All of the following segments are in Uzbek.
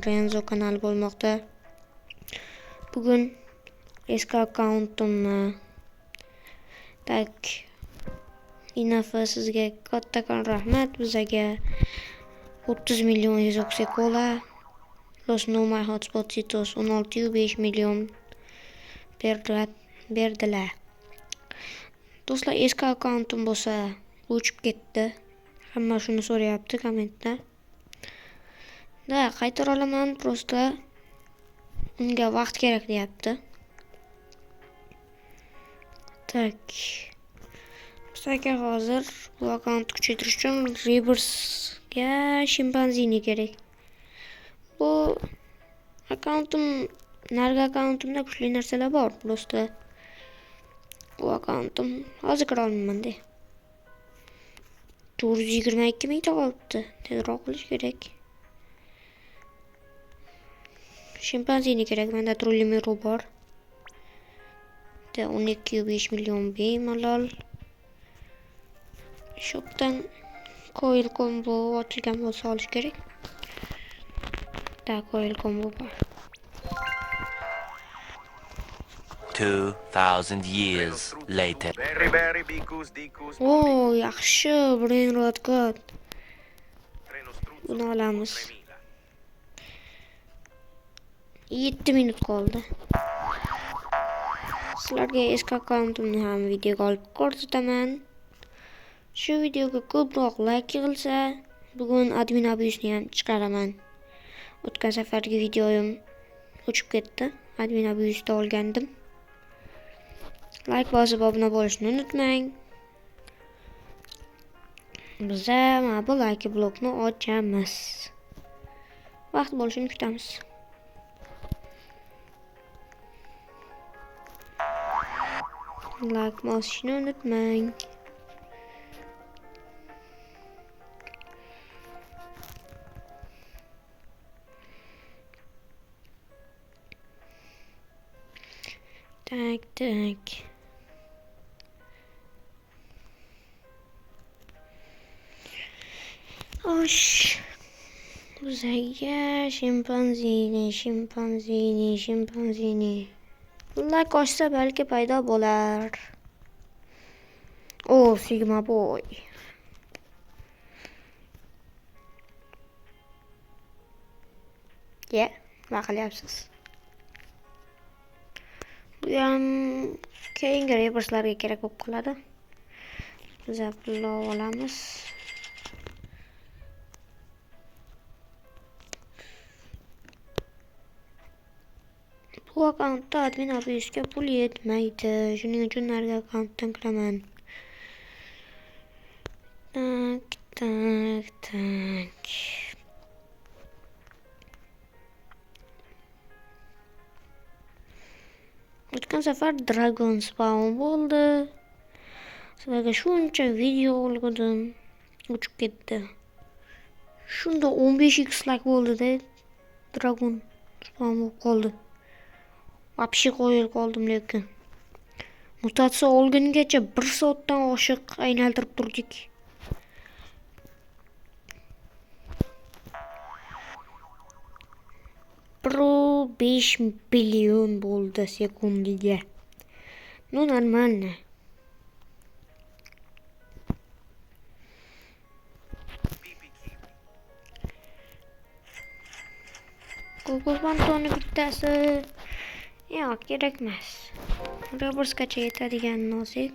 Renzo kanal bo'lmoqda. Bugun eski akkauntimni Inafa sizga kattakon rahmat. Bizaga 30 million yuzok kola. Los Nomai Hotspotsitos 16,5 million berdilar. Do'stlar, eski akkauntim bo'lsa o'chib ketdi. Hamma shuni so'rayapti kommentda. Qaytara olaman, prosta unga vaqt kerak deyapti. Bizga hozir bu akkauntni kuchaytirish uchun Rebirthga shimpanzini kerak. Bu nargi akkauntimda kuchli narsalar bor, prosta bu akkauntim hozir kira olmayman de. 422 mingta qolibdi. Tezroq qilish kerak. Shimpanzini kerak. Menda Trollimero bor. 12,5 million bemalol. Shopdan coil combo ochilgan bo'lsa olish kerak. Coil combo bor. 2000 years later. Very dikus. Yaxshi, Brain Rot God. Buni olamiz. 7 minut qoldi. Sizlarga eski akkauntimni ham videoga olib ko'rsataman. Shu videoga ko'proq like yig'ilsa, bugun admin abusni ham chiqaraman. O'tgan safargi videoyim o'chib ketdi. Admin abusda olgandim. Like bosib obuna bo'lishni unutmang. Biz bu like blokni ochamiz. Vaqt bo'lishini kutamiz. Like bosishni unutmang. Tak. Osh. Bizga shimpanzini. Like ochsa balki paydo bo'lar. Sigma boy. Nima qilyapsiz? Bu ham keyingi reverslarga kerak bo'lib qoladi. Biz pul olamiz. Bu akkauntda admin abusga pul yetmaydi. Shuning uchun nargi akkauntdan kiraman. Tak. O'tgan safar Dragon spawn bo'ldi. Sizlarga shuncha video olgandim, o'chib ketdi. Shunda 15x like bo'ldi-da, Dragon spawn bo'lib qoldi. Vapshi qo'yib qoldim lekin. Mutatsiya olgungacha 1 soatdan oshiq aylantirib turdik. Pro 5 billion bo'ldi sekundiga. Нормально. Google Pantoni bittasi kerak emas. Reversgacha yetadigan nozik.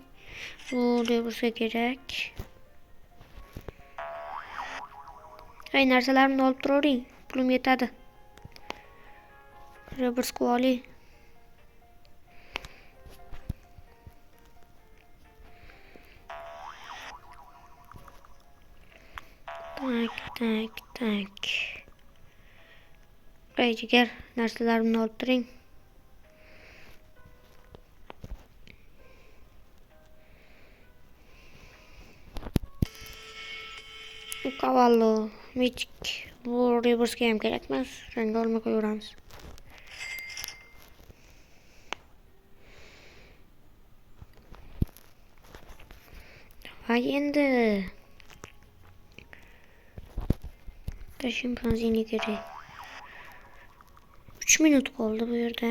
Bu reversga kerak. Narsalarimni olib turavering. Pulim yetadi. Reverse qoli. Tak. Jigar, narsalarimni olib turing. Cavallo, Mythic. Bu reverse'ga ham kerak emas. Shunga olmay qo'yaveramiz. Endi Bitta shimpanzini kerak. 3 minut qoldi bu yerda.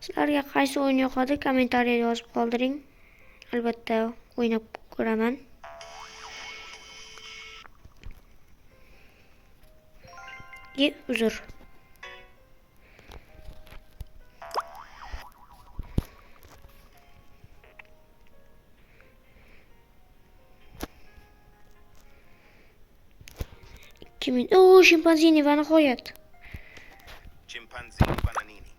Sizlarga qaysi o'yin yoqadi? Kommentariyada yozib qoldiring. Albatta o'ynab ko'raman. Uzr. Shimpanzini va nihoyat. Chimpanzini bananini.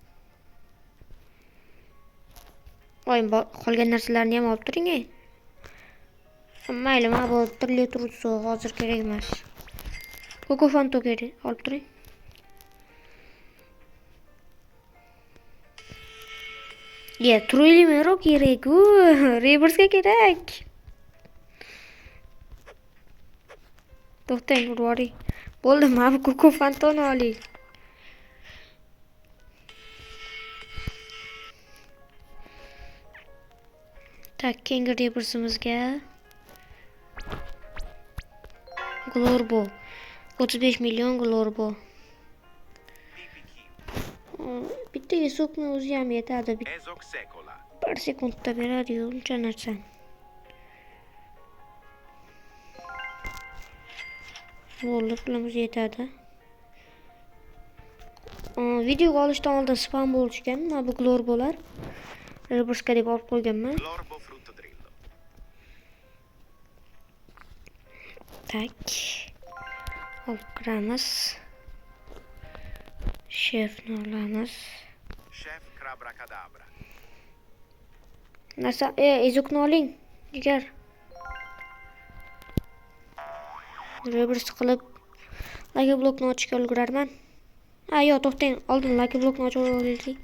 Qolgan narsalarni ham olib turing. Mayli, mana bu turli turso hozir kerak emas. Coco Fanto kerak, olib turing. Turli mero kerak-ku. Reversga kerak. To'xtang, urvoring. Bo'ldi, mana bu Coco Fantoni oling. Tak, keyingi reversimizga Glorbo. 35 million Glorbo. Bitta sokni o'zi ham yetadi. Ezok sekola. 1 sekundda beradi-yu, uncha narsa. Bo'ldi, pulimiz yetadi. Videoga olishdan oldin spam bo'lishgan. Mana bu Glorbolar. Reverska deb olib qo'yganman. Glorbo frutto drillo. Tak. Olib kiramiz. Chefni olamiz. Chef Crabrakadabra. Narsa, ezukni oling. Jigar. Reverse qilib Lucky Blockni ochishga ulgurarman. Yo'q, to'xtang. Oldin Lucky Blockni ochib olaylik.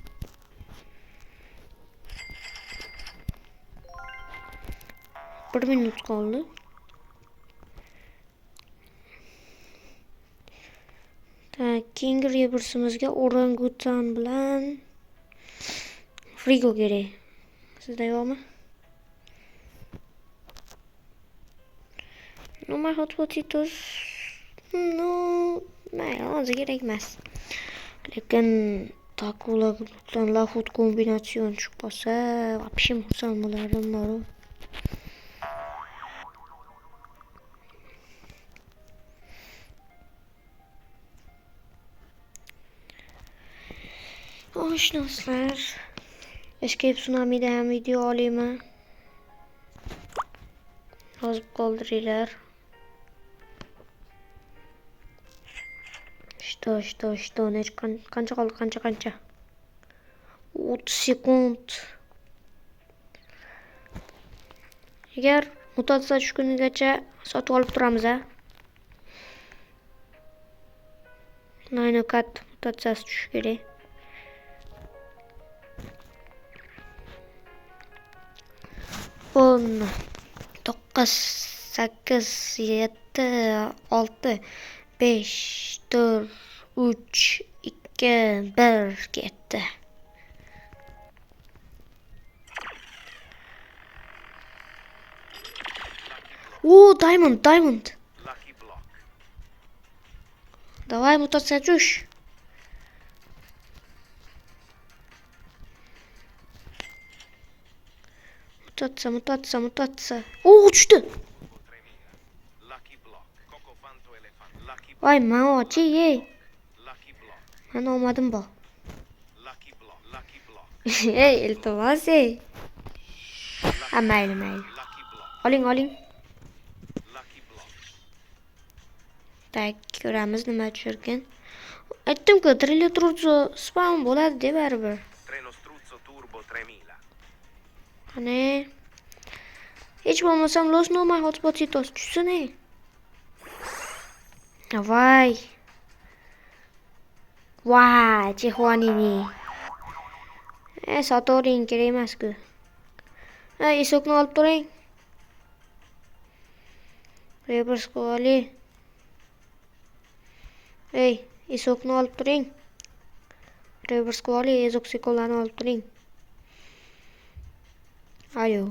Bir minut qoldi. Keyingi reversimizga orangutan bilan frigo kerak. Sizda yo'qmi? No, my hot potatoes. No, mayli, hozir kerak emas. Lekin takula bilan lafut kombinatsion chiqib qolsa, вообще xursand bo'lardim. Oshnoslar. Escape Tsunami'da ham video olayman. Yozib qoldiringlar. Что, qancha qoldi, qancha? 30 sekund. Agar mutatsiya tushgunigacha sotib olib turamiz, a. Kat mutatsiyasi tushishi kerak. On 9 8 7 6 5 4 3 2 1 ketdi. Diamond. Lucky block. Давай, mutatsiya tush. Mutatsiya. Tushdi. Lucky block. Coco Fanto elefant. Lucky Voy, maochi, ey. Lucky block. Mana olmadim bor. Lucky block. Ey, iltimos, ey. Mayli. Lucky block. Oling. Lucky block. Tak, ko'ramiz nima tushirgan. Aytdim-ku, Trilli Truzzo spam bo'ladi deb baribir. Treno struzzo turbo 3000. Qani? Hech bo'lmasam Los Noma Hotspotitos tushsin, ey. Voy, Chexuanini. Sotoring kerak emas-ku. Esokni olib turing. Reverse qoli. Esokni olib turing. Reverse qoli, ezok sekolani olib turing. Alo.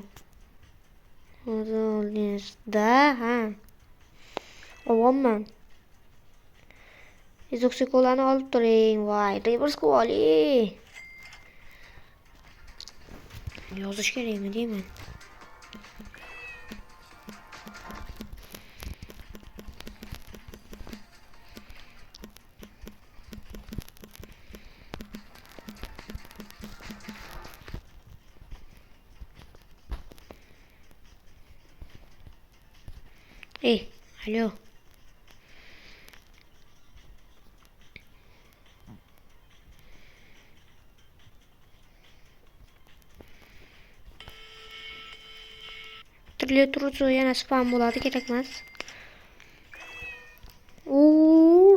Ozolinizda ha. Avomman. Izoksikolani olib turing. Voy, reverse qilib yozish kerakmi deyman. Alo. Turli turuvchi yana spam bo'ladi, kerak emas.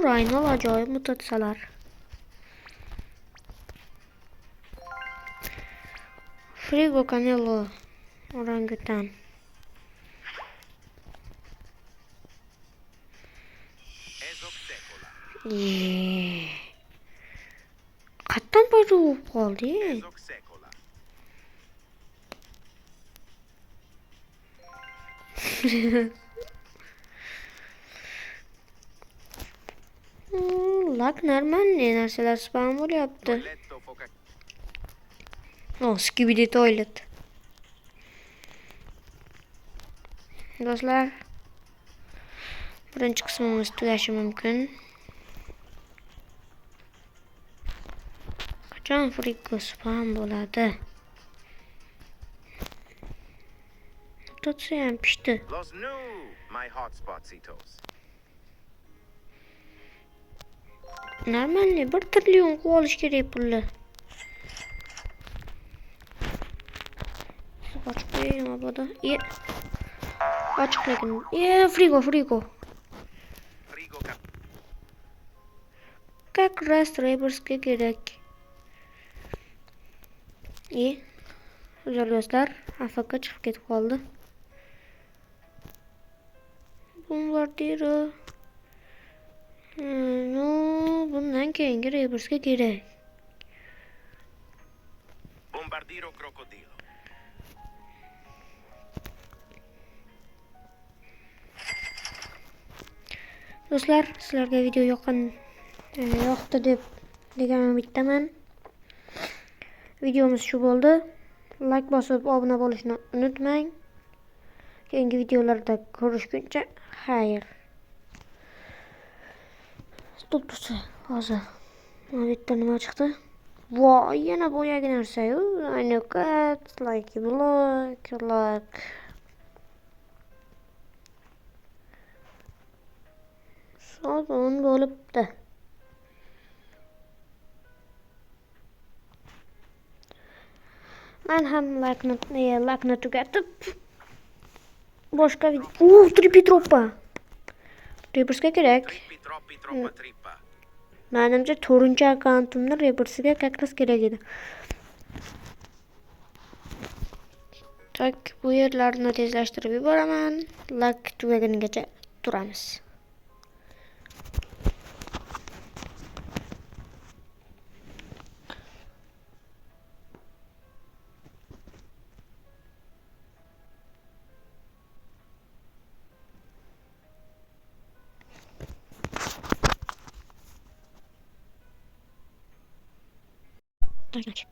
Rhino ajoyib mutatsiyalar. Frigo Canelo orangutan. Esoxecola. Qattan paydo bo'lib qoldi. Esoxecola. Lak normalniy narsalar spam bo'lyapti. Letto foca. Skibidi toilet. Do'stlar, birinchi qismimiz tugashi mumkin. Qachon frigo spam bo'ladi? Mutatsiya ham pishdi. Los new, my hotspotsitos. Normalniy 1 trillion qilib olish kerak pulni. Ochib qo'ying mabodo. Ochiq lekin. Frigo. Frigo cap. Как раз Rebers'ga kerak. Uzr do'stlar, AFK chiqib ketib qoldi. Bombardiro. Bundan keyingi Rebers'ga kerak. Bombardiro crocodilo. Do'stlar, sizlarga video yoqdi deb deganim bittaman. Videomiz shu bo'ldi. Like bosib obuna bo'lishni unutmang. Keyingi videolarda ko'rishguncha xayr. Stop tursa, hozir. Mana bu yerda nima chiqdi? Voy, yana boyagi narsa-yu. Anikat, like block, like. Sozun bo'libdi. Men ham lakni tugatib boshqa video. Troppa. Rebers'ga kerak. Troppa trippa. Menimcha 4-akkauntimni Rebers'ga kakras kerak edi. Tak, bu yerlarni tezlashtirib yuboraman. Lak tugaganigacha turamiz. Aç.